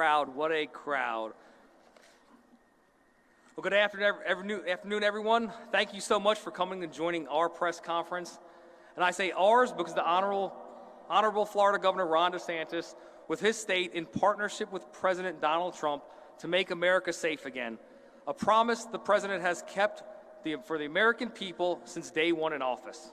crowd, what a crowd. Well, good afternoon, everyone. Thank you so much for coming and joining our press conference. And I say ours because the Honorable Florida Governor Ron DeSantis, with his state in partnership with President Donald Trump to make America safe again, a promise the president has kept for the American people since day one in office.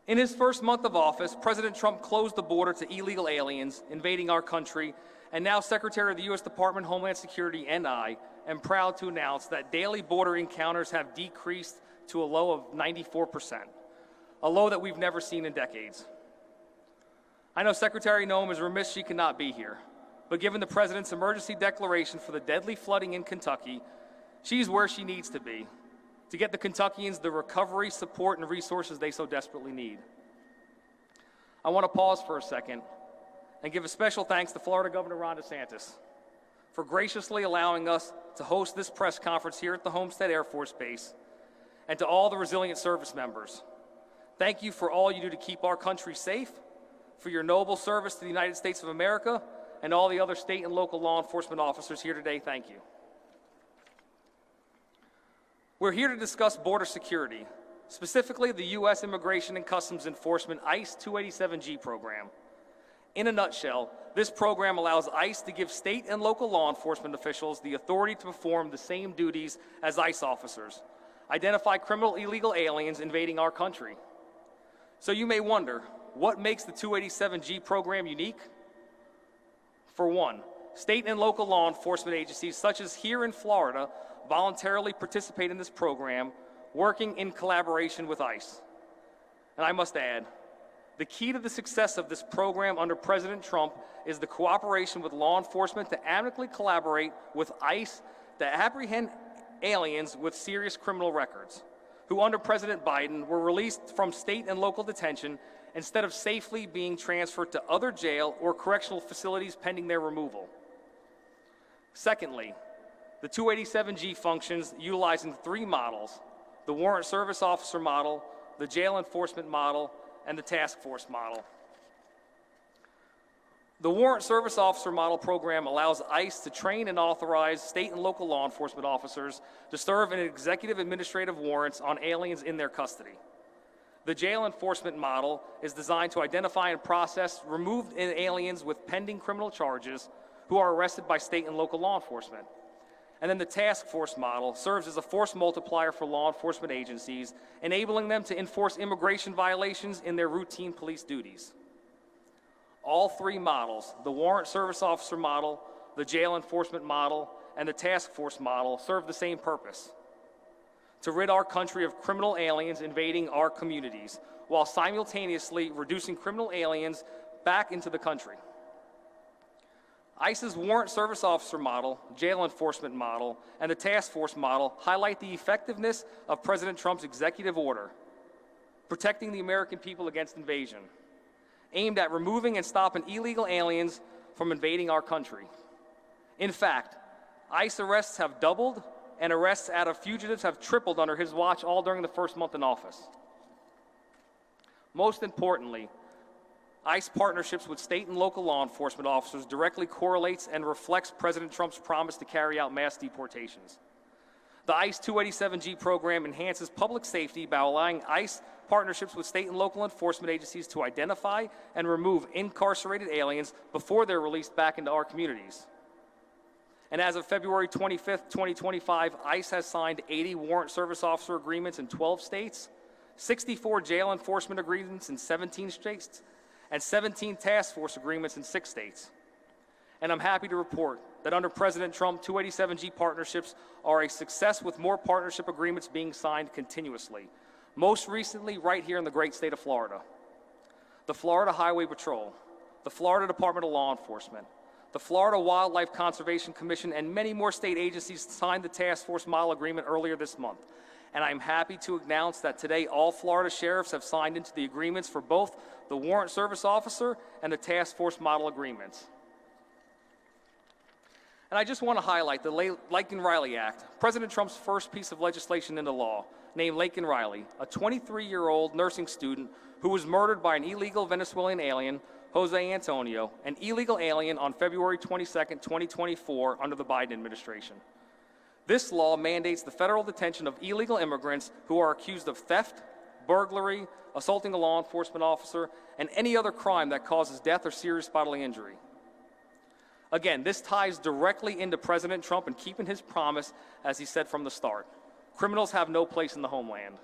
In his first month of office, President Trump closed the border to illegal aliens invading our country, and now Secretary of the U.S. Department of Homeland Security and I am proud to announce that daily border encounters have decreased to a low of 94%, a low that we've never seen in decades. I know Secretary Noem is remiss she cannot be here, but given the President's emergency declaration for the deadly flooding in Kentucky, she's where she needs to be to get the Kentuckians the recovery, support, and resources they so desperately need. I want to pause for a second and give a special thanks to Florida Governor Ron DeSantis for graciously allowing us to host this press conference here at the Homestead Air Force Base, and to all the resilient service members. Thank you for all you do to keep our country safe, for your noble service to the United States of America, and all the other state and local law enforcement officers here today, thank you. We're here to discuss border security, specifically the U.S. Immigration and Customs Enforcement ICE 287G program. In a nutshell, this program allows ICE to give state and local law enforcement officials the authority to perform the same duties as ICE officers, identify criminal illegal aliens invading our country. So you may wonder, what makes the 287G program unique? For one, state and local law enforcement agencies, such as here in Florida, voluntarily participate in this program, working in collaboration with ICE. And I must add, the key to the success of this program under President Trump is the cooperation with law enforcement to amicably collaborate with ICE to apprehend aliens with serious criminal records, who under President Biden were released from state and local detention instead of safely being transferred to other jail or correctional facilities pending their removal. Secondly, the 287G functions utilizing three models: the warrant service officer model, the jail enforcement model, and the task force model. The warrant service officer model program allows ICE to train and authorize state and local law enforcement officers to serve in executive administrative warrants on aliens in their custody. The jail enforcement model is designed to identify and process removed aliens with pending criminal charges who are arrested by state and local law enforcement. And then the task force model serves as a force multiplier for law enforcement agencies, enabling them to enforce immigration violations in their routine police duties. All three models, the warrant service officer model, the jail enforcement model, and the task force model, serve the same purpose: to rid our country of criminal aliens invading our communities, while simultaneously reducing criminal aliens back into the country. ICE's warrant service officer model, jail enforcement model, and the task force model highlight the effectiveness of President Trump's executive order, protecting the American people against invasion, aimed at removing and stopping illegal aliens from invading our country. In fact, ICE arrests have doubled, and arrests out of fugitives have tripled under his watch, all during the first month in office. Most importantly, ICE partnerships with state and local law enforcement officers directly correlates and reflects President Trump's promise to carry out mass deportations. The ICE 287G program enhances public safety by allowing ICE partnerships with state and local enforcement agencies to identify and remove incarcerated aliens before they're released back into our communities. And as of February 25th, 2025, ICE has signed 80 warrant service officer agreements in 12 states, 64 jail enforcement agreements in 17 states, and 17 task force agreements in 6 states. And I'm happy to report that under President Trump, 287G partnerships are a success, with more partnership agreements being signed continuously, most recently right here in the great state of Florida. The Florida Highway Patrol, the Florida Department of Law Enforcement, the Florida Wildlife Conservation Commission, and many more state agencies signed the task force model agreement earlier this month. And I'm happy to announce that today all Florida sheriffs have signed into the agreements for both the warrant service officer and the task force model agreements. And I just want to highlight the Laken-Riley Act, President Trump's first piece of legislation into law, named Laken Riley, a 23-year-old nursing student who was murdered by an illegal Venezuelan alien Jose Antonio, an illegal alien on February 22, 2024, under the Biden administration. This law mandates the federal detention of illegal immigrants who are accused of theft, burglary, assaulting a law enforcement officer, and any other crime that causes death or serious bodily injury. Again, this ties directly into President Trump and keeping his promise, as he said from the start. Criminals have no place in the homeland.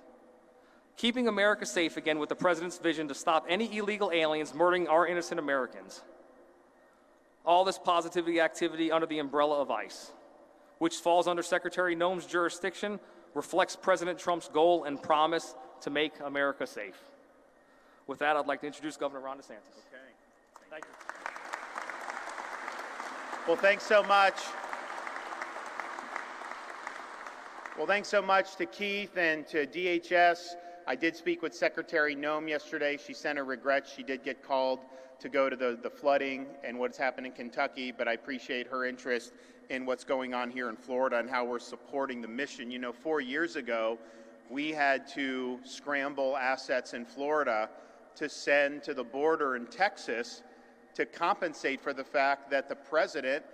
Keeping America safe again with the president's vision to stop any illegal aliens murdering our innocent Americans. All this positivity activity under the umbrella of ICE, which falls under Secretary Noem's jurisdiction, reflects President Trump's goal and promise to make America safe. With that, I'd like to introduce Governor Ron DeSantis. Okay. Thank you. Well, thanks so much. Well, thanks so much to Keith and to DHS. I did speak with Secretary Noem yesterday. She sent her regrets. She did get called to go to the flooding and what's happened in Kentucky, but I appreciate her interest in what's going on here in Florida and how we're supporting the mission. You know, 4 years ago, we had to scramble assets in Florida to send to the border in Texas to compensate for the fact that the president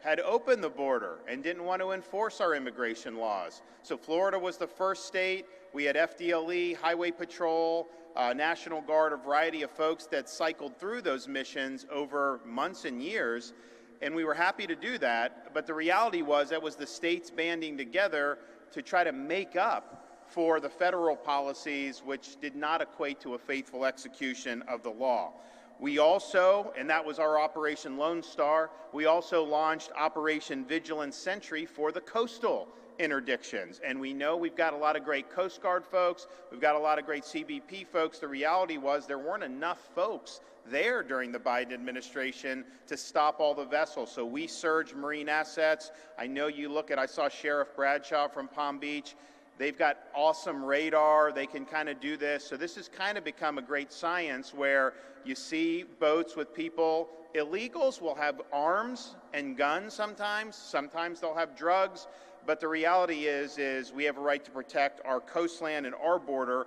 had opened the border and didn't want to enforce our immigration laws. So Florida was the first state. We had FDLE, Highway Patrol, National Guard, a variety of folks that cycled through those missions over months and years, and we were happy to do that. But the reality was that was the states banding together to try to make up for the federal policies which did not equate to a faithful execution of the law. We also, and that was our Operation Lone Star, we also launched Operation Vigilant Sentry for the coastal interdictions. And we know we've got a lot of great Coast Guard folks, we've got a lot of great CBP folks. The reality was there weren't enough folks there during the Biden administration to stop all the vessels. So we surged Marine assets. I know you look at, I saw Sheriff Bradshaw from Palm Beach. They've got awesome radar. They can kind of do this. So this has kind of become a great science where you see boats with people. Illegals will have arms and guns sometimes. Sometimes they'll have drugs. But the reality is we have a right to protect our coastline and our border.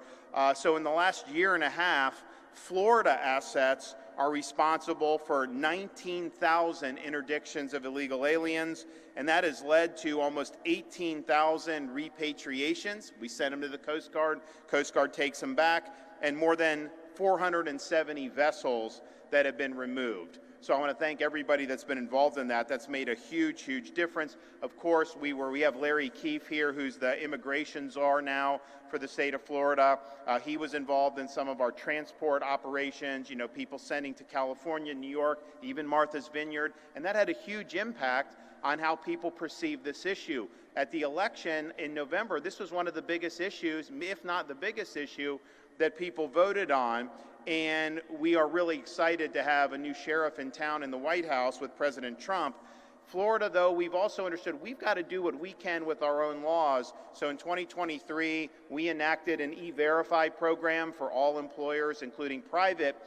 So in the last year and a half, Florida assets are responsible for 19,000 interdictions of illegal aliens, and that has led to almost 18,000 repatriations. We send them to the Coast Guard takes them back, and more than 470 vessels that have been removed. So I want to thank everybody that's been involved in that. That's made a huge, huge difference. Of course, we have Larry Keefe here, who's the immigration czar now for the state of Florida. He was involved in some of our transport operations, you know, people sending to California, New York, even Martha's Vineyard, and that had a huge impact on how people perceive this issue. At the election in November, this was one of the biggest issues, if not the biggest issue, that people voted on. And we are really excited to have a new sheriff in town in the White House with President Trump. Florida, though, we've also understood we've got to do what we can with our own laws. So in 2023, we enacted an E-Verify program for all employers, including private.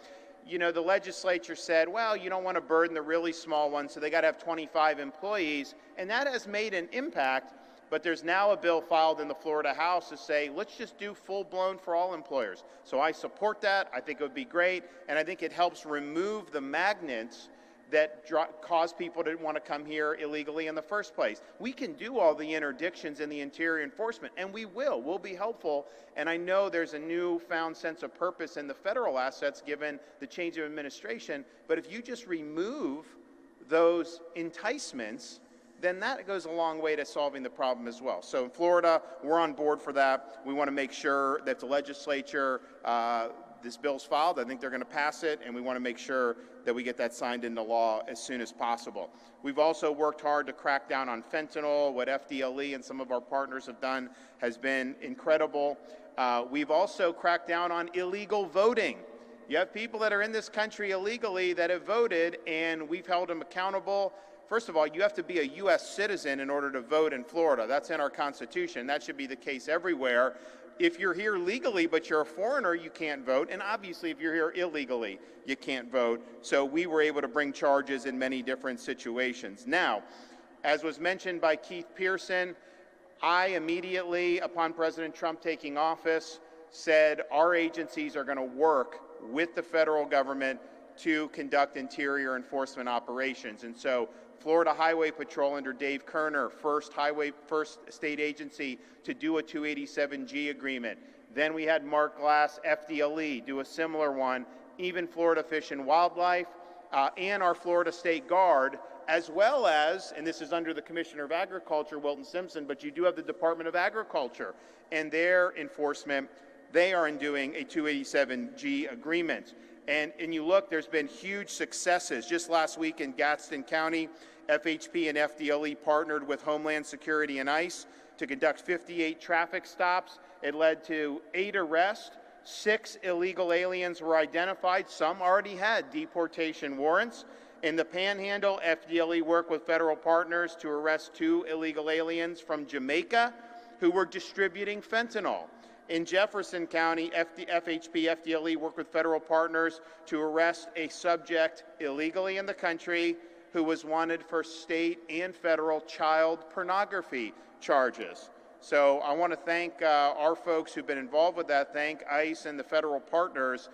You know, the legislature said, well, you don't want to burden the really small ones, so they got to have 25 employees. And that has made an impact. But there's now a bill filed in the Florida House to say, let's just do full-blown for all employers. So I support that. I think it would be great. And I think it helps remove the magnets that cause people to want to come here illegally in the first place. We can do all the interdictions in the interior enforcement, and we will. We'll be helpful. And I know there's a newfound sense of purpose in the federal assets given the change of administration. But if you just remove those enticements, then that goes a long way to solving the problem as well. So in Florida, we're on board for that. We want to make sure that the legislature, this bill's filed. I think they're going to pass it, and we want to make sure that we get that signed into law as soon as possible. We've also worked hard to crack down on fentanyl. What FDLE and some of our partners have done has been incredible. We've also cracked down on illegal voting. You have people that are in this country illegally that have voted, and we've held them accountable. First of all, you have to be a U.S. citizen in order to vote in Florida. That's in our Constitution. That should be the case everywhere. If you're here legally, but you're a foreigner, you can't vote. And obviously, if you're here illegally, you can't vote. So we were able to bring charges in many different situations. Now, as was mentioned by Keith Pearson, I immediately, upon President Trump taking office, said our agencies are going to work with the federal government to conduct interior enforcement operations. And so Florida Highway Patrol under Dave Kerner, first state agency to do a 287G agreement. Then we had Mark Glass, FDLE, do a similar one. Even Florida Fish and Wildlife and our Florida State Guard, as well as, and this is under the Commissioner of Agriculture, Wilton Simpson, but you do have the Department of Agriculture and their enforcement. They are doing a 287G agreement. And you look, there's been huge successes. Just last week in Gadsden County, FHP and FDLE partnered with Homeland Security and ICE to conduct 58 traffic stops. It led to 8 arrests. 6 illegal aliens were identified. Some already had deportation warrants. In the Panhandle, FDLE worked with federal partners to arrest 2 illegal aliens from Jamaica who were distributing fentanyl. In Jefferson County, FHP, FDLE worked with federal partners to arrest a subject illegally in the country who was wanted for state and federal child pornography charges. So I want to thank our folks who've been involved with that, thank ICE and the federal partners.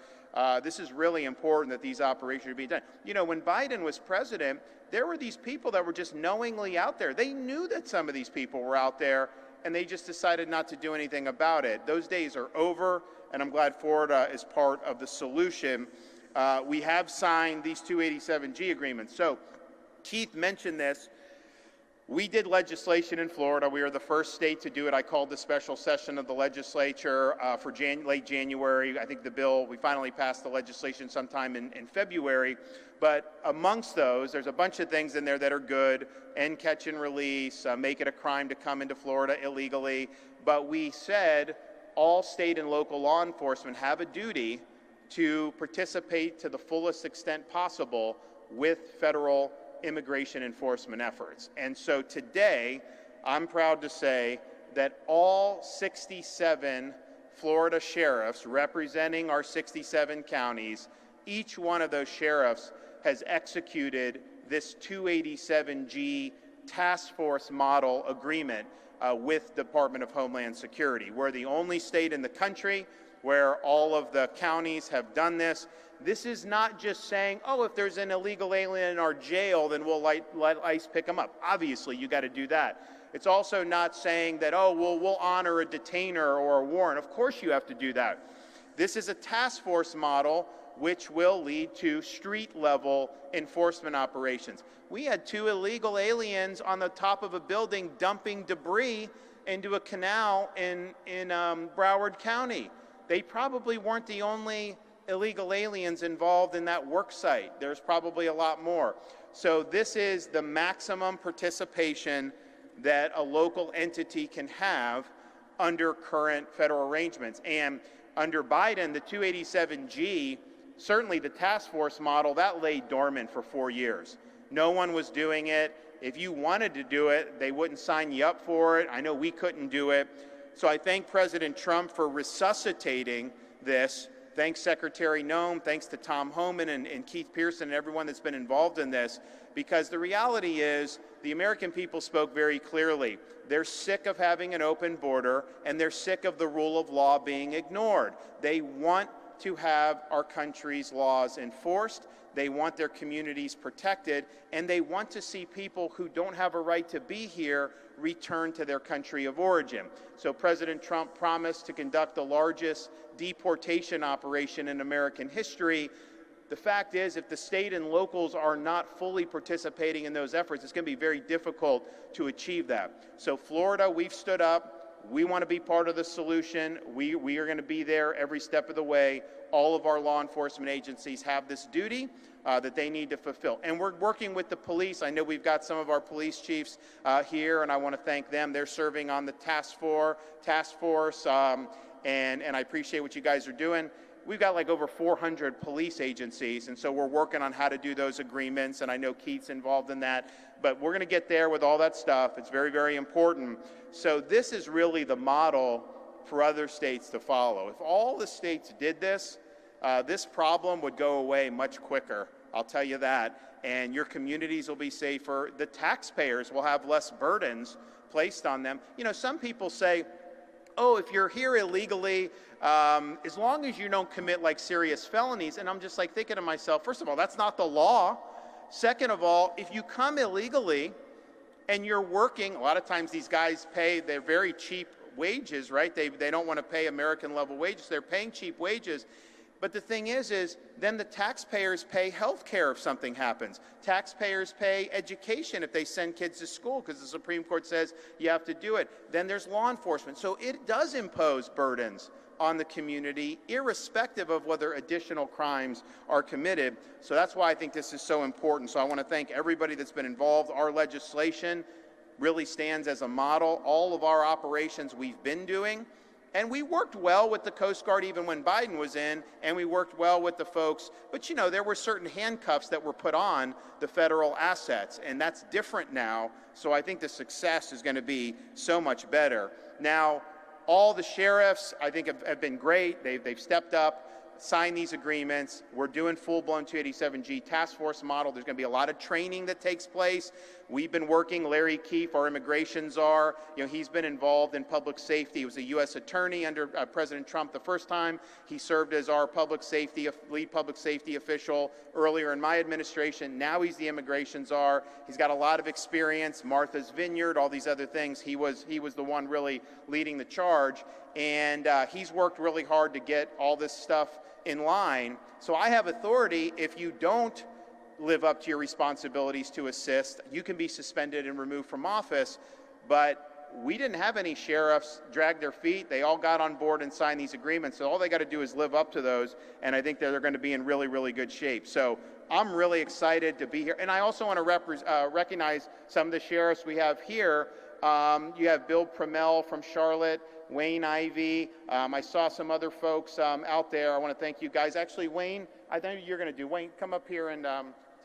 This is really important that these operations are being done. You know, when Biden was president, there were these people that were just knowingly out there. They knew that some of these people were out there, and they just decided not to do anything about it. Those days are over, and I'm glad Florida is part of the solution. We have signed these 287G agreements. So Keith mentioned this. We did legislation in Florida. We were the first state to do it. I called the special session of the legislature for late January. I think the bill, we finally passed the legislation sometime in February. But amongst those, there's a bunch of things in there that are good. End, catch, and release, make it a crime to come into Florida illegally. But we said all state and local law enforcement have a duty to participate to the fullest extent possible with federal immigration enforcement efforts. And so today, I'm proud to say that all 67 Florida sheriffs representing our 67 counties, each one of those sheriffs has executed this 287G task force model agreement with Department of Homeland Security. We're the only state in the country where all of the counties have done this. This is not just saying, oh, if there's an illegal alien in our jail, then we'll let ICE pick them up. Obviously, you got to do that. It's also not saying that, oh, well, we'll honor a detainer or a warrant. Of course you have to do that. This is a task force model which will lead to street-level enforcement operations. We had 2 illegal aliens on the top of a building dumping debris into a canal in Broward County. They probably weren't the only illegal aliens involved in that work site. There's probably a lot more. So this is the maximum participation that a local entity can have under current federal arrangements. And under Biden, the 287G, certainly the task force model, that lay dormant for 4 years. No one was doing it. If you wanted to do it, they wouldn't sign you up for it. I know we couldn't do it. So I thank President Trump for resuscitating this. Thanks Secretary Noem, thanks to Tom Homan and Keith Pearson and everyone that's been involved in this, because the reality is the American people spoke very clearly. They're sick of having an open border, and they're sick of the rule of law being ignored. They want to have our country's laws enforced, they want their communities protected, and they want to see people who don't have a right to be here return to their country of origin. So President Trump promised to conduct the largest deportation operation in American history. The fact is, if the state and locals are not fully participating in those efforts, it's going to be very difficult to achieve that. So Florida, we've stood up. We want to be part of the solution. We are going to be there every step of the way. All of our law enforcement agencies have this duty that they need to fulfill. And we're working with the police. I know we've got some of our police chiefs here, and I want to thank them. They're serving on the task force, and I appreciate what you guys are doing. We've got like over 400 police agencies, and so we're working on how to do those agreements, and I know Keith's involved in that. But we're going to get there with all that stuff. It's very, very important. So this is really the model for other states to follow. If all the states did this, this problem would go away much quicker. I'll tell you that. And your communities will be safer. The taxpayers will have less burdens placed on them. You know, some people say, oh, if you're here illegally, as long as you don't commit like serious felonies. And I'm just like thinking to myself, first of all, that's not the law. Second of all, if you come illegally and you're working, a lot of times these guys pay their very cheap wages, right? They don't want to pay American level wages. They're paying cheap wages. But the thing is then the taxpayers pay health care if something happens. Taxpayers pay education if they send kids to school because the Supreme Court says you have to do it. Then there's law enforcement. So it does impose burdens on the community, irrespective of whether additional crimes are committed. So that's why I think this is so important. So I want to thank everybody that's been involved. Our legislation really stands as a model. All of our operations we've been doing. And we worked well with the Coast Guard even when Biden was in, and we worked well with the folks. But, you know, there were certain handcuffs that were put on the federal assets, and that's different now. So I think the success is going to be so much better. Now, all the sheriffs, I think, have been great. They've stepped up, signed these agreements. We're doing full-blown 287G task force model. There's going to be a lot of training that takes place. We've been working, Larry Keefe, our immigration czar, he's been involved in public safety. He was a U.S. attorney under President Trump the first time. He served as our lead public safety official earlier in my administration. Now he's the immigration czar. He's got a lot of experience, Martha's Vineyard, all these other things. He was the one really leading the charge, and he's worked really hard to get all this stuff in line. So I have authority. If you don't live up to your responsibilities to assist, you can be suspended and removed from office. But we didn't have any sheriffs drag their feet. They all got on board and signed these agreements. So all they got to do is live up to those. And I think that they're going to be in really, really good shape. So I'm really excited to be here. And I also want to recognize some of the sheriffs we have here. You have Bill Primel from Charlotte, Wayne Ivey. I saw some other folks out there. I want to thank you guys. Actually, Wayne, I think you're going to do. Wayne, come up here and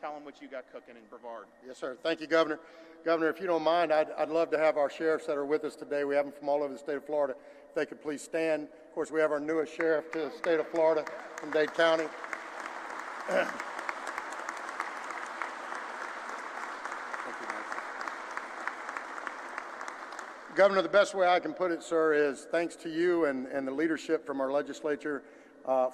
tell them what you got cooking in Brevard. Yes, sir. Thank you, Governor. Governor, if you don't mind, I'd love to have our sheriffs that are with us today. We have them from all over the state of Florida. If they could please stand. Of course, we have our newest sheriff to the state of Florida from Dade County. Governor, the best way I can put it, sir, is thanks to you and the leadership from our legislature,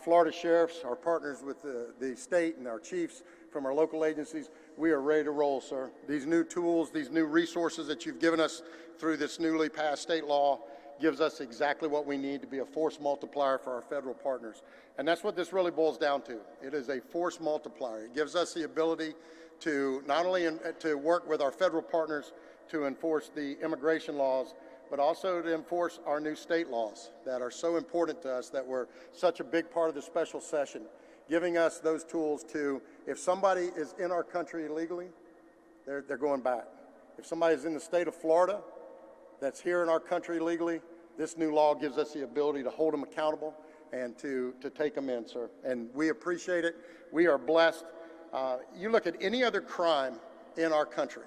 Florida sheriffs, our partners with the state and our chiefs from our local agencies, we are ready to roll, sir. These new tools, these new resources that you've given us through this newly passed state law gives us exactly what we need to be a force multiplier for our federal partners. And that's what this really boils down to. It is a force multiplier. It gives us the ability to not only to work with our federal partners to enforce the immigration laws, but also to enforce our new state laws that are so important to us, that were such a big part of the special session, giving us those tools to, if somebody is in our country illegally, they're going back. If somebody's in the state of Florida that's here in our country illegally, this new law gives us the ability to hold them accountable and to take them in, sir. And we appreciate it. We are blessed. You look at any other crime in our country,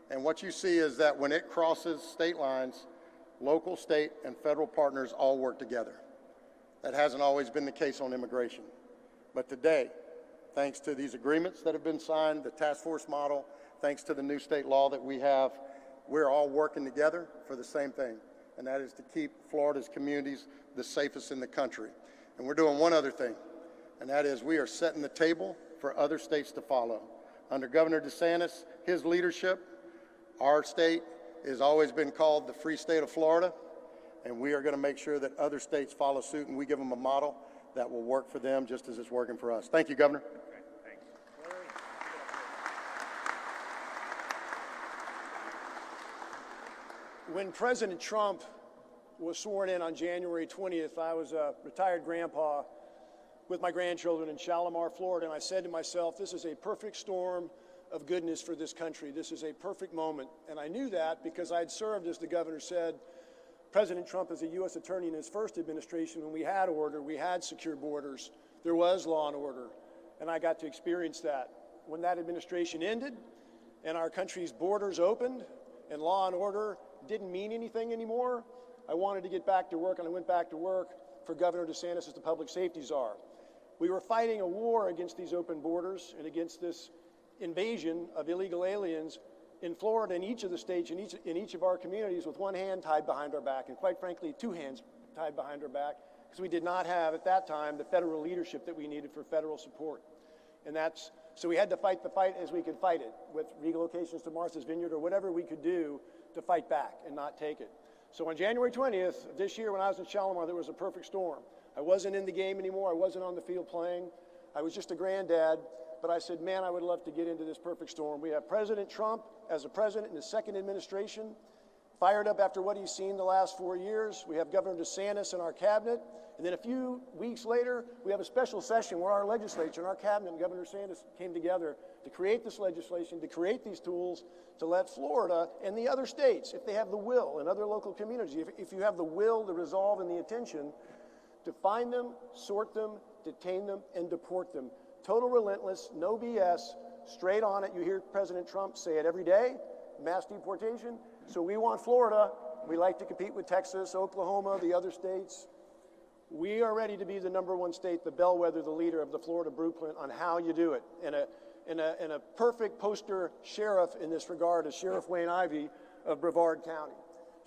and what you see is that when it crosses state lines, local, state, and federal partners all work together. That hasn't always been the case on immigration. But today, thanks to these agreements that have been signed, the task force model, thanks to the new state law that we have, we're all working together for the same thing, and that is to keep Florida's communities the safest in the country. And we're doing one other thing, and that is we are setting the table for other states to follow. Under Governor DeSantis, his leadership, our state has always been called the free state of Florida, and we are going to make sure that other states follow suit, and we give them a model that will work for them just as it's working for us. Thank you, Governor. Okay, thanks. When President Trump was sworn in on January 20th, I was a retired grandpa with my grandchildren in Shalimar, Florida, and I said to myself, this is a perfect storm of goodness for this country. This is a perfect moment. And I knew that because I had served, as the governor said, President Trump as a U.S. attorney in his first administration when we had order, we had secure borders, there was law and order, and I got to experience that. When that administration ended and our country's borders opened and law and order didn't mean anything anymore, I wanted to get back to work, and I went back to work for Governor DeSantis as the public safety czar. We were fighting a war against these open borders and against this invasion of illegal aliens in Florida, in each of the states, in each of our communities, with one hand tied behind our back, and quite frankly, two hands tied behind our back, because we did not have, at that time, the federal leadership that we needed for federal support. And so we had to fight the fight as we could fight it, with relocations to Martha's Vineyard or whatever we could do to fight back and not take it. So on January 20th of this year, when I was in Shalimar, there was a perfect storm. I wasn't in the game anymore. I wasn't on the field playing. I was just a granddad. But I said, man, I would love to get into this perfect storm. We have President Trump as a president in his second administration, fired up after what he's seen the last 4 years. We have Governor DeSantis in our cabinet. And then a few weeks later, we have a special session where our legislature and our cabinet and Governor DeSantis came together to create this legislation, to create these tools, to let Florida and the other states, if they have the will, and other local communities, if you have the will, the resolve, and the attention, to find them, sort them, detain them, and deport them. Total relentless, no BS, straight on it. You hear President Trump say it every day, mass deportation. So we want Florida. We like to compete with Texas, Oklahoma, the other states. We are ready to be the #1 state, the bellwether, the leader of the Florida blueprint on how you do it. And a perfect poster sheriff in this regard is Sheriff Wayne Ivey of Brevard County.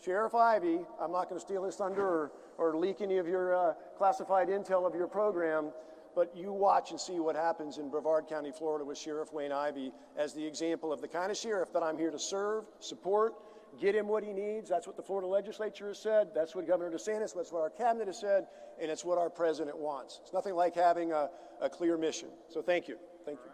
Sheriff Ivey, I'm not going to steal his thunder or leak any of your classified intel of your program, but you watch and see what happens in Brevard County, Florida with Sheriff Wayne Ivey as the example of the kind of sheriff that I'm here to serve, support, get him what he needs. That's what the Florida legislature has said. That's what Governor DeSantis, that's what our cabinet has said, and it's what our president wants. It's nothing like having a clear mission. So thank you. Thank you.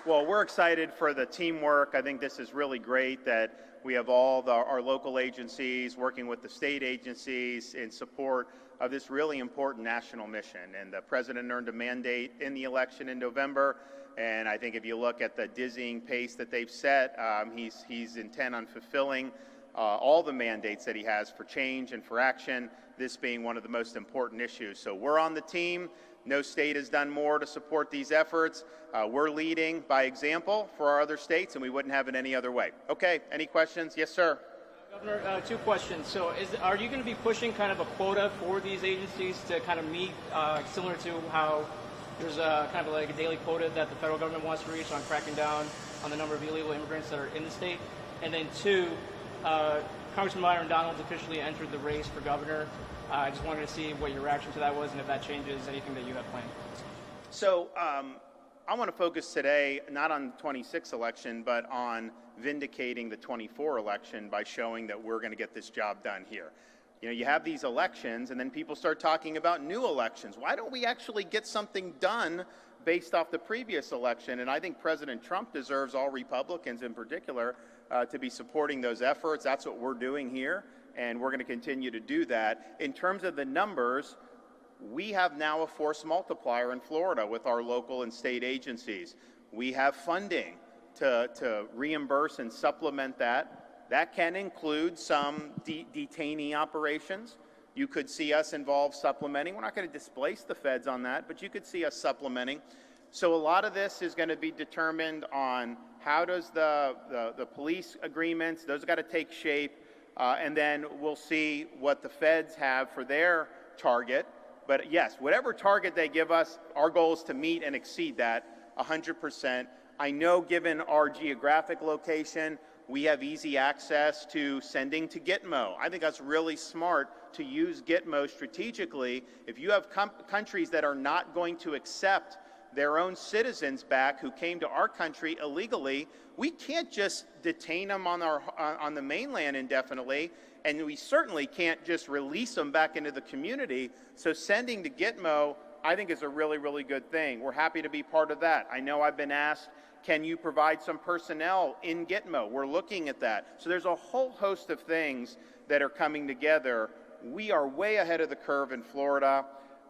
Well, we're excited for the teamwork. I think this is really great that we have all our local agencies working with the state agencies in support of this really important national mission. And the president earned a mandate in the election in November. And I think if you look at the dizzying pace that they've set, he's intent on fulfilling all the mandates that he has for change and for action, this being one of the most important issues. So we're on the team. No state has done more to support these efforts. We're leading by example for our other states, and we wouldn't have it any other way. Okay, any questions? Yes, sir. Governor, 2 questions. So are you going to be pushing kind of a quota for these agencies to kind of meet, similar to how there's kind of like a daily quota that the federal government wants to reach on cracking down on the number of illegal immigrants that are in the state? And then 2, Congressman Myron Donald's officially entered the race for governor. I just wanted to see what your reaction to that was and if that changes anything that you have planned. So I want to focus today not on the 26th election, but on vindicating the 24 election by showing that we're going to get this job done here. You know, you have these elections and then people start talking about new elections. Why don't we actually get something done based off the previous election? And I think President Trump deserves all Republicans in particular to be supporting those efforts. That's what we're doing here. And we're going to continue to do that. In terms of the numbers, we have now a force multiplier in Florida with our local and state agencies. We have funding to reimburse and supplement that. That can include some detainee operations. You could see us involved supplementing. We're not going to displace the feds on that, but you could see us supplementing. So a lot of this is going to be determined on how does the police agreements, those got to take shape. And then we'll see what the feds have for their target. But yes, whatever target they give us, our goal is to meet and exceed that 100%. I know given our geographic location, we have easy access to sending to Gitmo. I think that's really smart to use Gitmo strategically. If you have countries that are not going to accept their own citizens back who came to our country illegally, we can't just detain them on the mainland indefinitely, and we certainly can't just release them back into the community. So sending to Gitmo, I think, is a really, really good thing. We're happy to be part of that. I know I've been asked, can you provide some personnel in Gitmo? We're looking at that. So there's a whole host of things that are coming together. We are way ahead of the curve in Florida.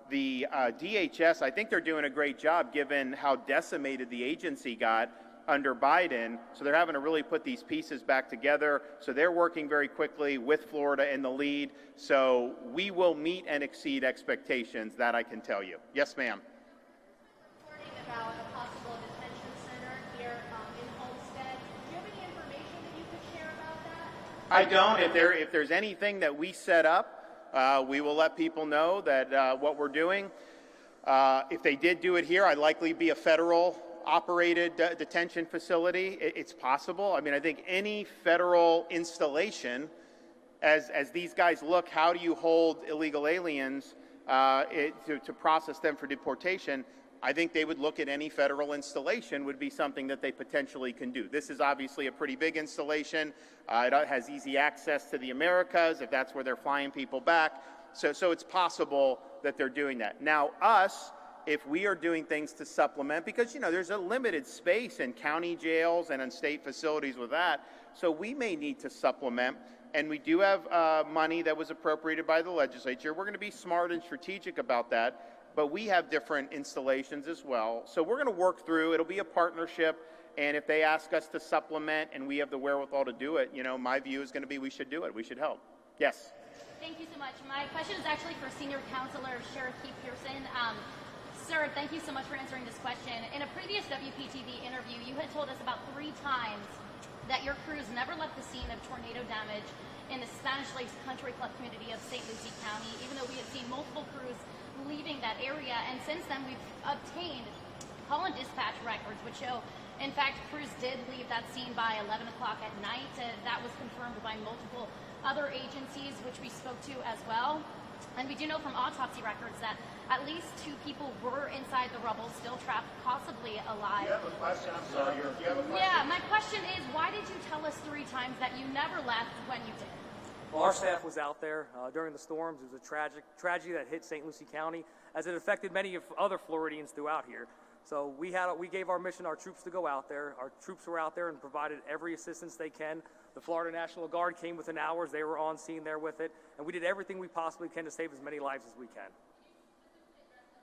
The DHS, I think they're doing a great job given how decimated the agency got under Biden. So they're having to really put these pieces back together. So they're working very quickly with Florida in the lead. So we will meet and exceed expectations, that I can tell you. Yes, ma'am. Reporting about a possible detention center here in Homestead. Do you have any information that you could share about that? I don't. If there's anything that we set up, we will let people know that what we're doing. If they did do it here, I'd likely be a federal operated detention facility. It's possible. I mean, I think any federal installation, as these guys look, how do you hold illegal aliens to process them for deportation? I think they would look at any federal installation would be something that they potentially can do. This is obviously a pretty big installation. It has easy access to the Americas, if that's where they're flying people back. So it's possible that they're doing that. Now, us, if we are doing things to supplement, because, you know, there's a limited space in county jails and in state facilities with that, so we may need to supplement, and we do have money that was appropriated by the legislature. We're going to be smart and strategic about that, but we have different installations as well. So we're going to work through, it'll be a partnership, and if they ask us to supplement and we have the wherewithal to do it, you know, my view is going to be we should do it, we should help. Yes? Thank you so much. My question is actually for Senior Counselor Sheriff Keith Pearson. Sir, thank you so much for answering this question. In a previous WPTV interview, you had told us about 3 times that your crews never left the scene of tornado damage in the Spanish Lakes Country Club community of St. Lucie County, even though we had seen multiple crews leaving that area. And since then, we've obtained call and dispatch records, which show, in fact, crews did leave that scene by 11 o'clock at night. That was confirmed by multiple other agencies, which we spoke to as well. And we do know from autopsy records that at least 2 people were inside the rubble, still trapped, possibly alive. You have a question? I'm sorry. Do you have a question? Yeah, my question is, why did you tell us 3 times that you never left when you did? Well, our staff was out there during the storms. It was a tragedy that hit St. Lucie County, as it affected many of other Floridians throughout here. So we gave our mission, our troops, to go out there. Our troops were out there and provided every assistance they can. The Florida National Guard came within hours. They were on scene there with it. And we did everything we possibly can to save as many lives as we can.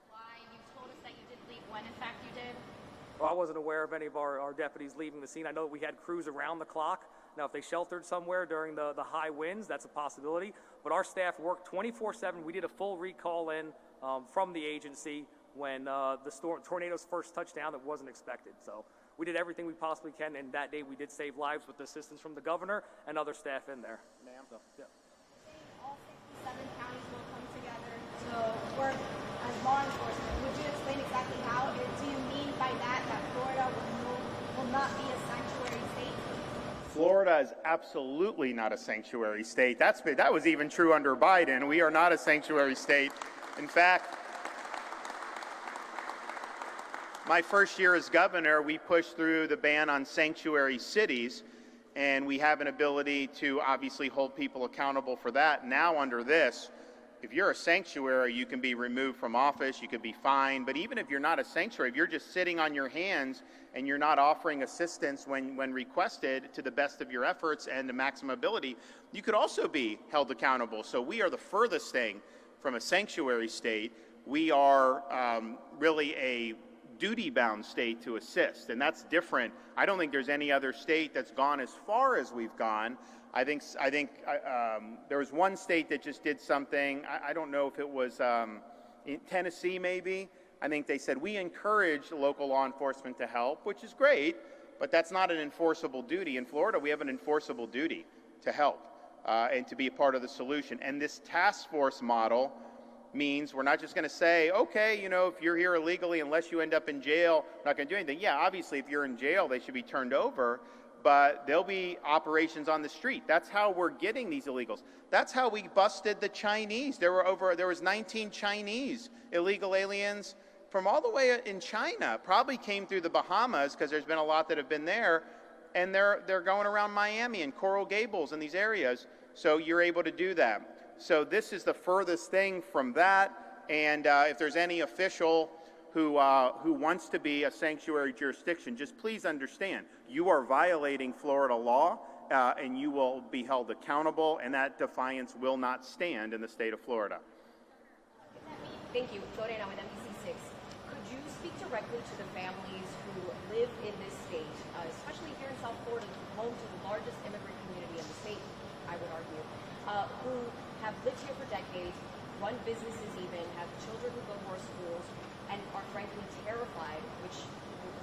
Why you told us that you did leave when, in fact, you did? Well, I wasn't aware of any of our deputies leaving the scene. I know we had crews around the clock. Now, if they sheltered somewhere during the high winds, that's a possibility. But our staff worked 24/7. We did a full recall in from the agency when the tornadoes first touched down. That wasn't expected. So we did everything we possibly can, and that day we did save lives with the assistance from the governor and other staff in there. Ma'am? So, yeah. All 67 counties will come together to work as law enforcement. Would you explain exactly how? Do you mean by that Florida will not be a sanctuary state? Florida is absolutely not a sanctuary state. That was even true under Biden. We are not a sanctuary state. In fact, my first year as governor, we pushed through the ban on sanctuary cities, and we have an ability to obviously hold people accountable for that. Now under this, if you're a sanctuary, you can be removed from office, you could be fined, but even if you're not a sanctuary, if you're just sitting on your hands and you're not offering assistance when requested to the best of your efforts and the maximum ability, you could also be held accountable. So we are the furthest thing from a sanctuary state. We are really a duty-bound state to assist, and that's different. I don't think there's any other state that's gone as far as we've gone. I think there was one state that just did something. I don't know if it was in Tennessee, maybe. I think they said, we encourage local law enforcement to help, which is great, but that's not an enforceable duty. In Florida, we have an enforceable duty to help and to be a part of the solution. And this task force model means we're not just going to say, okay, you know, if you're here illegally, unless you end up in jail, we're not going to do anything. Yeah, obviously, if you're in jail, they should be turned over, but there'll be operations on the street. That's how we're getting these illegals. That's how we busted the Chinese. There was 19 Chinese illegal aliens from all the way in China, probably came through the Bahamas, because there's been a lot that have been there, and they're going around Miami and Coral Gables and these areas, so you're able to do that. So this is the furthest thing from that, and if there's any official who wants to be a sanctuary jurisdiction, just please understand, you are violating Florida law, and you will be held accountable, and that defiance will not stand in the state of Florida. Thank you. Lorena with NBC6. Could you speak directly to the families who live in this state, especially here in South Florida, home to the largest immigrant community in the state, I would argue, who have lived here for decades, run businesses even, have children who go to our schools, and are frankly terrified, which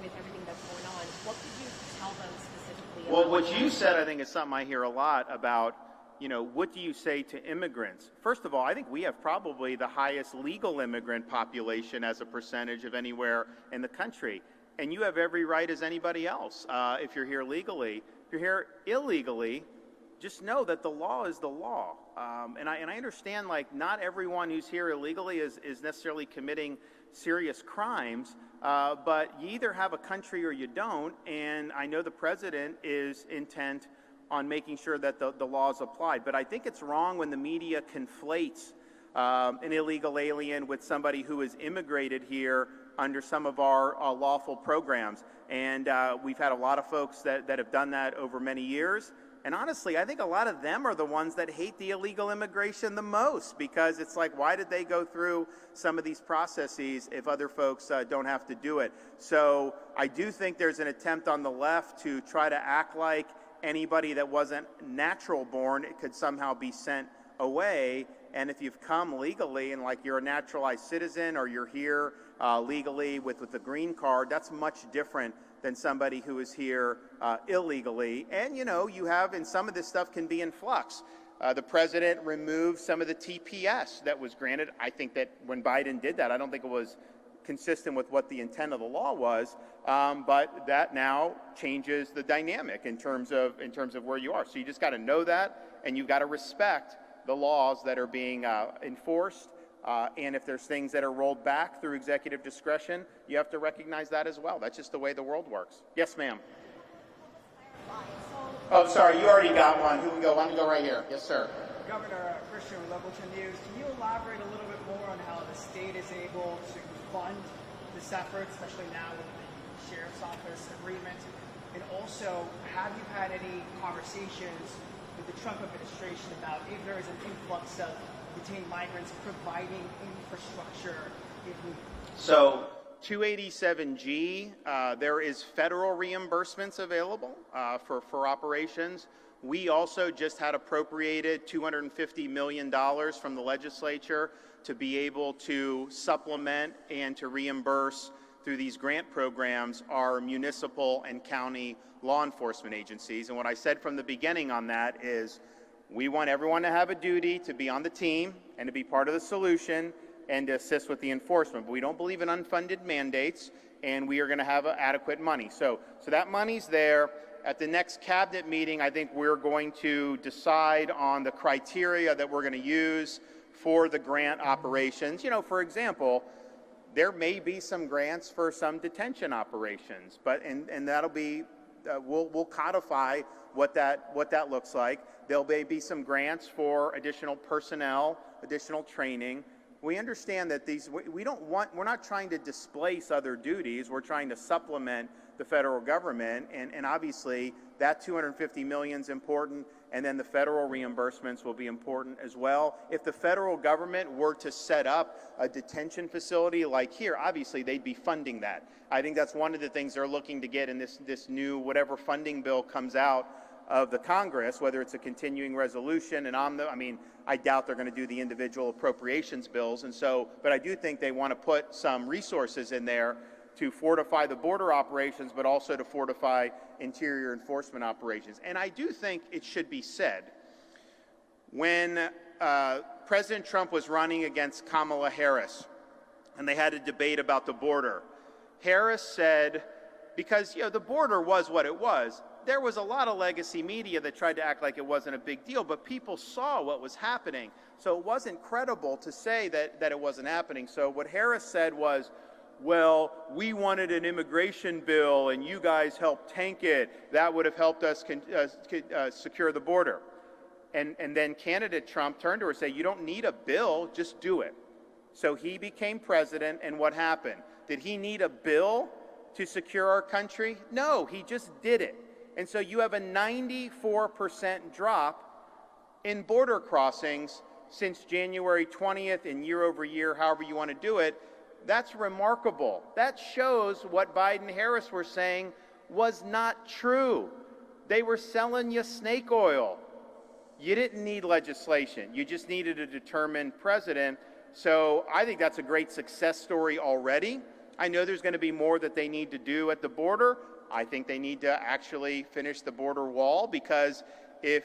with everything that's going on, what could you tell them specifically? Well, what you said, I think, is something I hear a lot about what do you say to immigrants? First of all, I think we have probably the highest legal immigrant population as a percentage of anywhere in the country. And you have every right as anybody else if you're here legally. If you're here illegally, just know that the law is the law. And I understand, like, not everyone who's here illegally is necessarily committing serious crimes, but you either have a country or you don't, and I know the president is intent on making sure that the law is applied. But I think it's wrong when the media conflates an illegal alien with somebody who has immigrated here under some of our lawful programs. And we've had a lot of folks that have done that over many years. And honestly, I think a lot of them are the ones that hate the illegal immigration the most, because it's like, why did they go through some of these processes if other folks don't have to do it? So I do think there's an attempt on the left to try to act like anybody that wasn't natural born, it could somehow be sent away. And if you've come legally and like you're a naturalized citizen or you're here legally with a green card, that's much different than somebody who is here illegally. And you have, and some of this stuff can be in flux. The president removed some of the TPS that was granted. I think that when Biden did that, I don't think it was consistent with what the intent of the law was, but that now changes the dynamic in terms of where you are. So you just got to know that, and you've got to respect the laws that are being enforced. And if there's things that are rolled back through executive discretion, you have to recognize that as well. That's just the way the world works. Yes, ma'am. Oh, sorry, you already got one. Who we go? Why don't we go right here? Yes, sir. Governor Christian with Levelton News. Can you elaborate a little bit more on how the state is able to fund this effort, especially now with the Sheriff's Office agreement? And also, have you had any conversations with the Trump administration about if there is an influx of detained migrants providing infrastructure if needed? So 287G, there is federal reimbursements available for operations. We also just had appropriated $250 million from the legislature to be able to supplement and to reimburse through these grant programs our municipal and county law enforcement agencies. And what I said from the beginning on that is we want everyone to have a duty to be on the team and to be part of the solution and to assist with the enforcement. But we don't believe in unfunded mandates, and we are going to have adequate money. So that money's there. At the next cabinet meeting, I think we're going to decide on the criteria that we're going to use for the grant operations. For example, there may be some grants for some detention operations, but and that'll be we'll codify what that looks like. There'll be some grants for additional personnel, additional training. We understand that we're not trying to displace other duties. We're trying to supplement the federal government, and obviously that $250 million is important, and then the federal reimbursements will be important as well. If the federal government were to set up a detention facility like here, obviously they'd be funding that. I think that's one of the things they're looking to get in this new whatever funding bill comes out of the Congress, whether it's a continuing resolution, and I doubt they're going to do the individual appropriations bills, but I do think they want to put some resources in there to fortify the border operations, but also to fortify interior enforcement operations. And I do think it should be said, when President Trump was running against Kamala Harris, and they had a debate about the border, Harris said, because the border was what it was, there was a lot of legacy media that tried to act like it wasn't a big deal, but people saw what was happening. So it wasn't credible to say that it wasn't happening. So what Harris said was, well, we wanted an immigration bill and you guys helped tank it. That would have helped us secure the border. And then candidate Trump turned to her and said, you don't need a bill, just do it. So he became president, and what happened? Did he need a bill to secure our country? No, he just did it. And so you have a 94% drop in border crossings since January 20th, and year over year, however you want to do it. That's remarkable. That shows what Biden and Harris were saying was not true. They were selling you snake oil. You didn't need legislation. You just needed a determined president. So I think that's a great success story already. I know there's going to be more that they need to do at the border. I think they need to actually finish the border wall, because if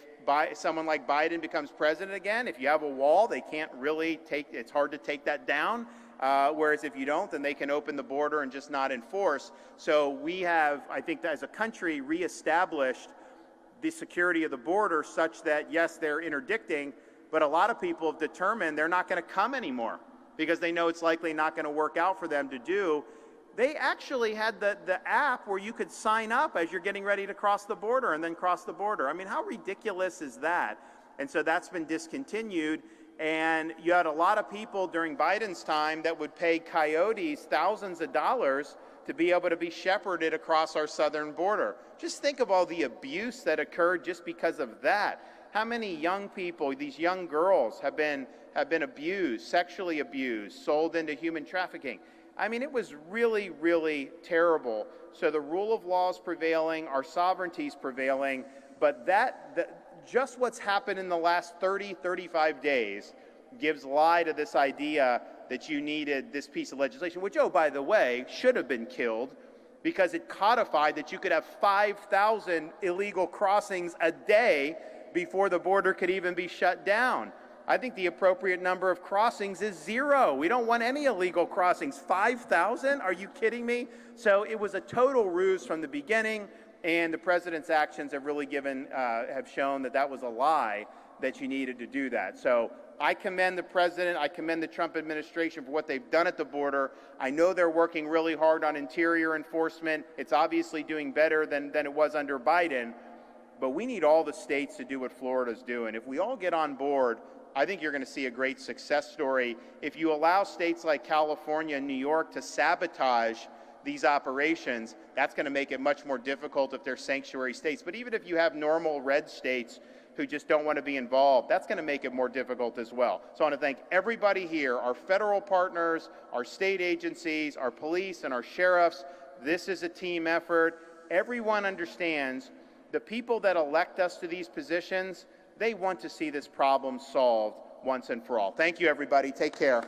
someone like Biden becomes president again, if you have a wall, they can't really it's hard to take that down. Whereas if you don't, then they can open the border and just not enforce. So we have, I think, as a country, reestablished the security of the border such that, yes, they're interdicting, but a lot of people have determined they're not going to come anymore because they know it's likely not going to work out for them to do. They actually had the app where you could sign up as you're getting ready to cross the border and then cross the border. I mean, how ridiculous is that? And so that's been discontinued. And you had a lot of people during Biden's time that would pay coyotes thousands of dollars to be able to be shepherded across our southern border. Just think of all the abuse that occurred just because of that. How many young people, these young girls, have been abused, sexually abused, sold into human trafficking? I mean, it was really, really terrible. So the rule of law is prevailing, our sovereignty is prevailing, but just what's happened in the last 30, 35 days gives lie to this idea that you needed this piece of legislation, which, oh, by the way, should have been killed because it codified that you could have 5,000 illegal crossings a day before the border could even be shut down. I think the appropriate number of crossings is 0. We don't want any illegal crossings. 5,000? Are you kidding me? So it was a total ruse from the beginning, and the president's actions have really have shown that that was a lie, that you needed to do that. So I commend the president, I commend the Trump administration for what they've done at the border. I know they're working really hard on interior enforcement. It's obviously doing better than it was under Biden, but we need all the states to do what Florida's doing. If we all get on board, I think you're going to see a great success story. If you allow states like California and New York to sabotage these operations, that's going to make it much more difficult if they're sanctuary states. But even if you have normal red states who just don't want to be involved, that's going to make it more difficult as well. So I want to thank everybody here, our federal partners, our state agencies, our police, and our sheriffs. This is a team effort. Everyone understands the people that elect us to these positions, they want to see this problem solved once and for all. Thank you, everybody. Take care.